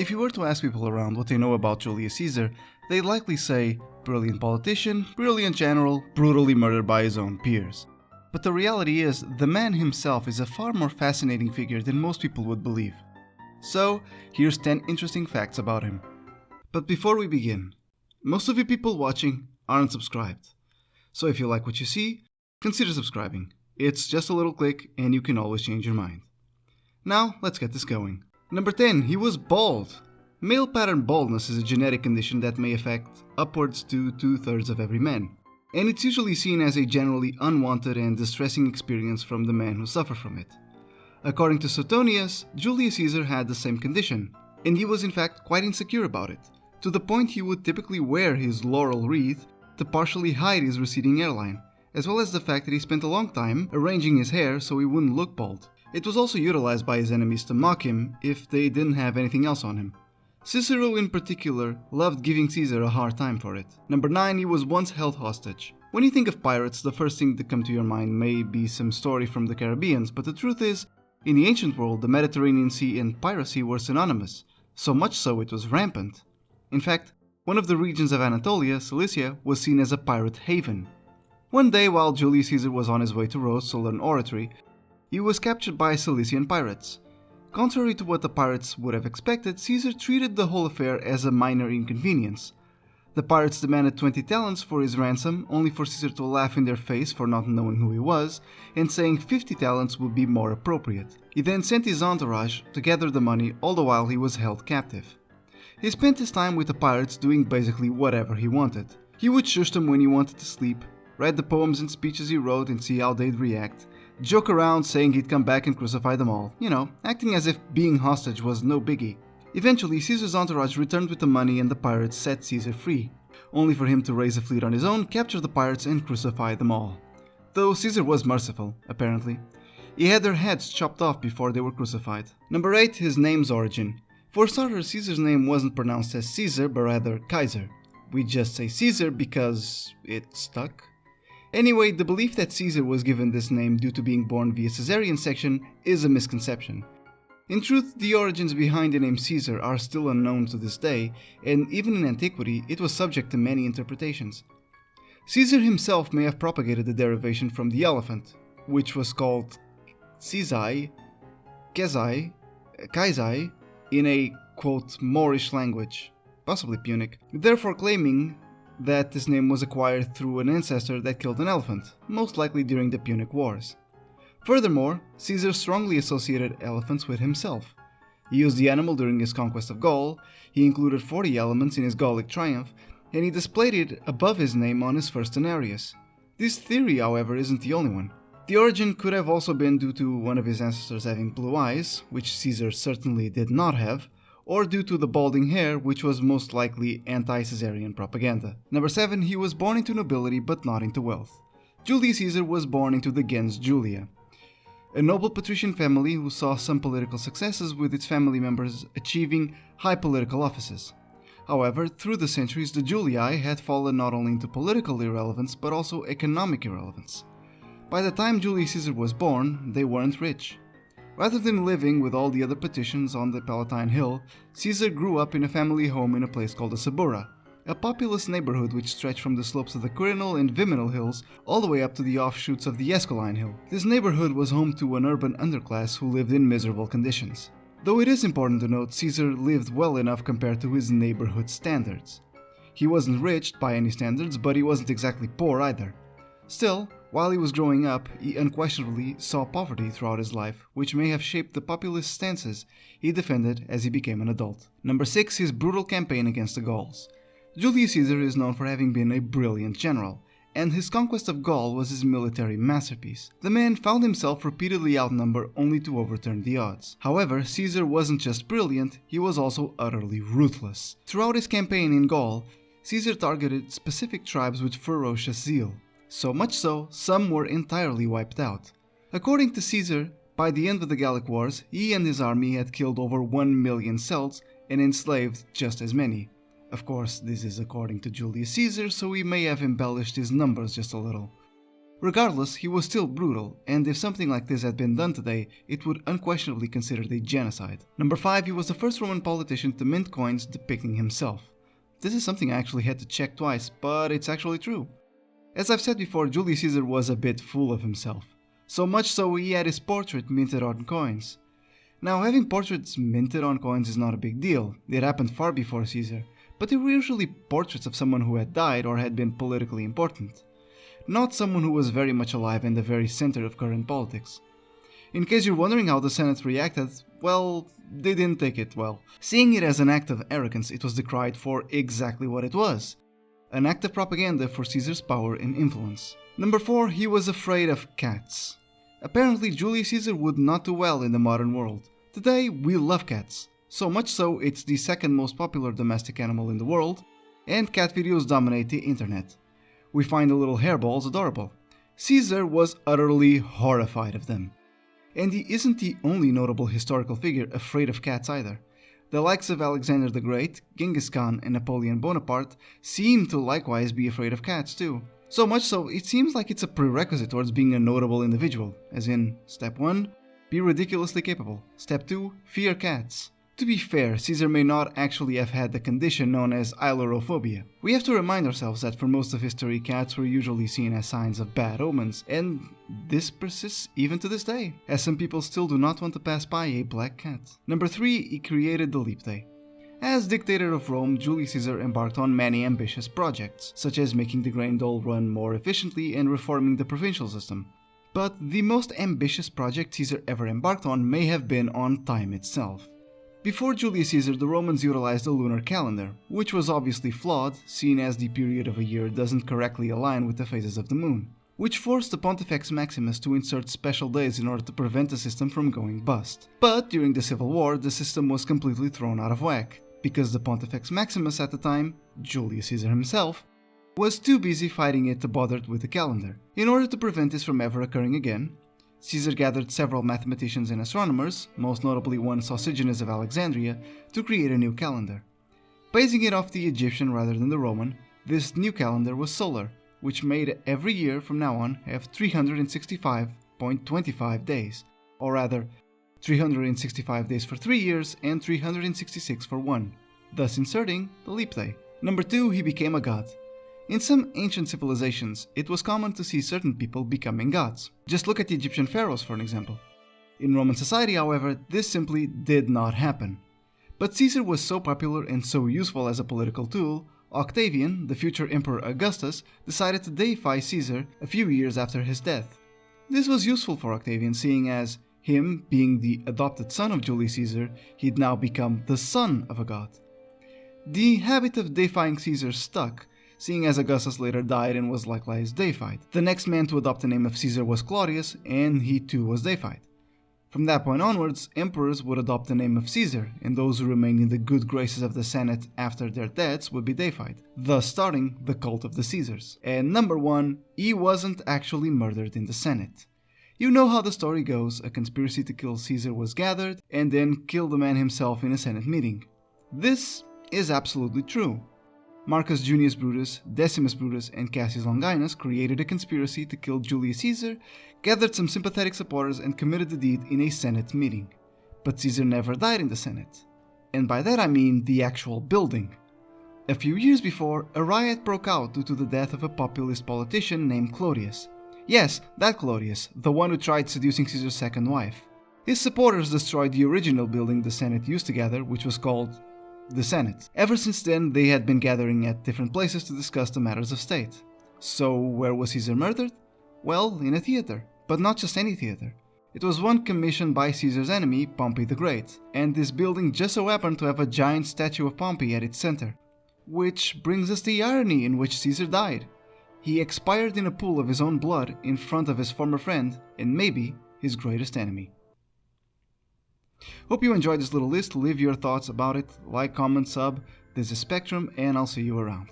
If you were to ask people around what they know about Julius Caesar, they'd likely say, brilliant politician, brilliant general, brutally murdered by his own peers. But the reality is, the man himself is a far more fascinating figure than most people would believe. So, here's 10 interesting facts about him. But before we begin, most of you people watching aren't subscribed. So if you like what you see, consider subscribing. It's just a little click and you can always change your mind. Now, let's get this going. Number 10. He was bald. Male pattern baldness is a genetic condition that may affect upwards to 2/3 of every man, and it's usually seen as a generally unwanted and distressing experience from the men who suffer from it. According to Suetonius, Julius Caesar had the same condition, and he was in fact quite insecure about it, to the point he would typically wear his laurel wreath to partially hide his receding hairline, as well as the fact that he spent a long time arranging his hair so he wouldn't look bald. It was also utilized by his enemies to mock him if they didn't have anything else on him. Cicero in particular loved giving Caesar a hard time for it. Number 9. He was once held hostage. When you think of pirates, the first thing that comes to your mind may be some story from the Caribbean, but the truth is, in the ancient world, the Mediterranean Sea and piracy were synonymous, so much so it was rampant. In fact, one of the regions of Anatolia, Cilicia, was seen as a pirate haven. One day, while Julius Caesar was on his way to Rhodes to learn oratory, he was captured by Cilician pirates. Contrary to what the pirates would have expected, Caesar treated the whole affair as a minor inconvenience. The pirates demanded 20 talents for his ransom, only for Caesar to laugh in their face for not knowing who he was, and saying 50 talents would be more appropriate. He then sent his entourage to gather the money, all the while he was held captive. He spent his time with the pirates doing basically whatever he wanted. He would shush them when he wanted to sleep, read the poems and speeches he wrote and see how they'd react, joke around saying he'd come back and crucify them all, acting as if being hostage was no biggie. Eventually, Caesar's entourage returned with the money and the pirates set Caesar free, only for him to raise a fleet on his own, capture the pirates and crucify them all. Though Caesar was merciful, apparently. He had their heads chopped off before they were crucified. Number 8. His name's origin. For starters, Caesar's name wasn't pronounced as Caesar, but rather Kaiser. We just say Caesar because it stuck. Anyway, the belief that Caesar was given this name due to being born via cesarean section is a misconception. In truth, the origins behind the name Caesar are still unknown to this day, and even in antiquity, it was subject to many interpretations. Caesar himself may have propagated the derivation from the elephant, which was called Caesai, Kaisai, in a, quote, Moorish language, possibly Punic, therefore claiming that this name was acquired through an ancestor that killed an elephant, most likely during the Punic Wars. Furthermore, Caesar strongly associated elephants with himself. He used the animal during his conquest of Gaul, he included 40 elements in his Gallic triumph, and he displayed it above his name on his first denarius. This theory, however, isn't the only one. The origin could have also been due to one of his ancestors having blue eyes, which Caesar certainly did not have, or due to the balding hair, which was most likely anti-Caesarian propaganda. Number 7. He was born into nobility but not into wealth. Julius Caesar was born into the gens Julia, a noble patrician family who saw some political successes with its family members achieving high political offices. However, through the centuries, the Julii had fallen not only into political irrelevance but also economic irrelevance. By the time Julius Caesar was born, they weren't rich. Rather than living with all the other patricians on the Palatine Hill, Caesar grew up in a family home in a place called the Subura, a populous neighborhood which stretched from the slopes of the Quirinal and Viminal hills all the way up to the offshoots of the Esquiline Hill. This neighborhood was home to an urban underclass who lived in miserable conditions. Though it is important to note, Caesar lived well enough compared to his neighborhood standards. He wasn't rich by any standards, but he wasn't exactly poor either. Still, while he was growing up, he unquestionably saw poverty throughout his life, which may have shaped the populist stances he defended as he became an adult. Number 6. His brutal campaign against the Gauls. Julius Caesar is known for having been a brilliant general, and his conquest of Gaul was his military masterpiece. The man found himself repeatedly outnumbered only to overturn the odds. However, Caesar wasn't just brilliant, he was also utterly ruthless. Throughout his campaign in Gaul, Caesar targeted specific tribes with ferocious zeal. So much so, some were entirely wiped out. According to Caesar, by the end of the Gallic Wars, he and his army had killed over 1 million Celts and enslaved just as many. Of course, this is according to Julius Caesar, so he may have embellished his numbers just a little. Regardless, he was still brutal, and if something like this had been done today, it would unquestionably be considered a genocide. Number 5, he was the first Roman politician to mint coins depicting himself. This is something I actually had to check twice, but it's actually true. As I've said before, Julius Caesar was a bit full of himself. So much so he had his portrait minted on coins. Now, having portraits minted on coins is not a big deal. It happened far before Caesar, but they were usually portraits of someone who had died or had been politically important. Not someone who was very much alive and the very center of current politics. In case you're wondering how the Senate reacted, well, they didn't take it well. Seeing it as an act of arrogance, it was decried for exactly what it was. An act of propaganda for Caesar's power and influence. Number 4, he was afraid of cats. Apparently, Julius Caesar would not do well in the modern world. Today, we love cats. So much so, it's the second most popular domestic animal in the world, and cat videos dominate the internet. We find the little hairballs adorable. Caesar was utterly horrified of them. And he isn't the only notable historical figure afraid of cats either. The likes of Alexander the Great, Genghis Khan, and Napoleon Bonaparte seem to likewise be afraid of cats too. So much so, it seems like it's a prerequisite towards being a notable individual, as in, step 1, be ridiculously capable, step 2, fear cats. To be fair, Caesar may not actually have had the condition known as ailurophobia. We have to remind ourselves that for most of history, cats were usually seen as signs of bad omens, and this persists even to this day, as some people still do not want to pass by a black cat. Number 3, he created the leap day. As dictator of Rome, Julius Caesar embarked on many ambitious projects, such as making the grain dole run more efficiently and reforming the provincial system. But the most ambitious project Caesar ever embarked on may have been on time itself. Before Julius Caesar, the Romans utilized a lunar calendar, which was obviously flawed, seeing as the period of a year doesn't correctly align with the phases of the moon, which forced the Pontifex Maximus to insert special days in order to prevent the system from going bust. But during the Civil War, the system was completely thrown out of whack, because the Pontifex Maximus at the time, Julius Caesar himself, was too busy fighting it to bother with the calendar. In order to prevent this from ever occurring again, Caesar gathered several mathematicians and astronomers, most notably one Sosigenes of Alexandria, to create a new calendar. Basing it off the Egyptian rather than the Roman, this new calendar was solar, which made every year from now on have 365.25 days, or rather, 365 days for 3 years and 366 for 1, thus inserting the leap day. Number 2, he became a god. In some ancient civilizations, it was common to see certain people becoming gods. Just look at the Egyptian pharaohs for an example. In Roman society, however, this simply did not happen. But Caesar was so popular and so useful as a political tool, Octavian, the future Emperor Augustus, decided to deify Caesar a few years after his death. This was useful for Octavian, seeing as, him being the adopted son of Julius Caesar, he'd now become the son of a god. The habit of deifying Caesar stuck, seeing as Augustus later died and was likewise deified. The next man to adopt the name of Caesar was Claudius, and he too was deified. From that point onwards, emperors would adopt the name of Caesar, and those who remained in the good graces of the Senate after their deaths would be deified, thus starting the cult of the Caesars. And number 1, he wasn't actually murdered in the Senate. You know how the story goes, a conspiracy to kill Caesar was gathered, and then killed the man himself in a Senate meeting. This is absolutely true. Marcus Junius Brutus, Decimus Brutus, and Cassius Longinus created a conspiracy to kill Julius Caesar, gathered some sympathetic supporters, and committed the deed in a Senate meeting. But Caesar never died in the Senate. And by that I mean the actual building. A few years before, a riot broke out due to the death of a populist politician named Claudius. Yes, that Claudius, the one who tried seducing Caesar's second wife. His supporters destroyed the original building the Senate used to gather, which was called the Senate. Ever since then, they had been gathering at different places to discuss the matters of state. So, where was Caesar murdered? Well, in a theater. But not just any theater. It was one commissioned by Caesar's enemy, Pompey the Great, and this building just so happened to have a giant statue of Pompey at its center. Which brings us to the irony in which Caesar died. He expired in a pool of his own blood in front of his former friend, and maybe his greatest enemy. Hope you enjoyed this little list. Leave your thoughts about it, like, comment, sub. This is Spectrum, and I'll see you around.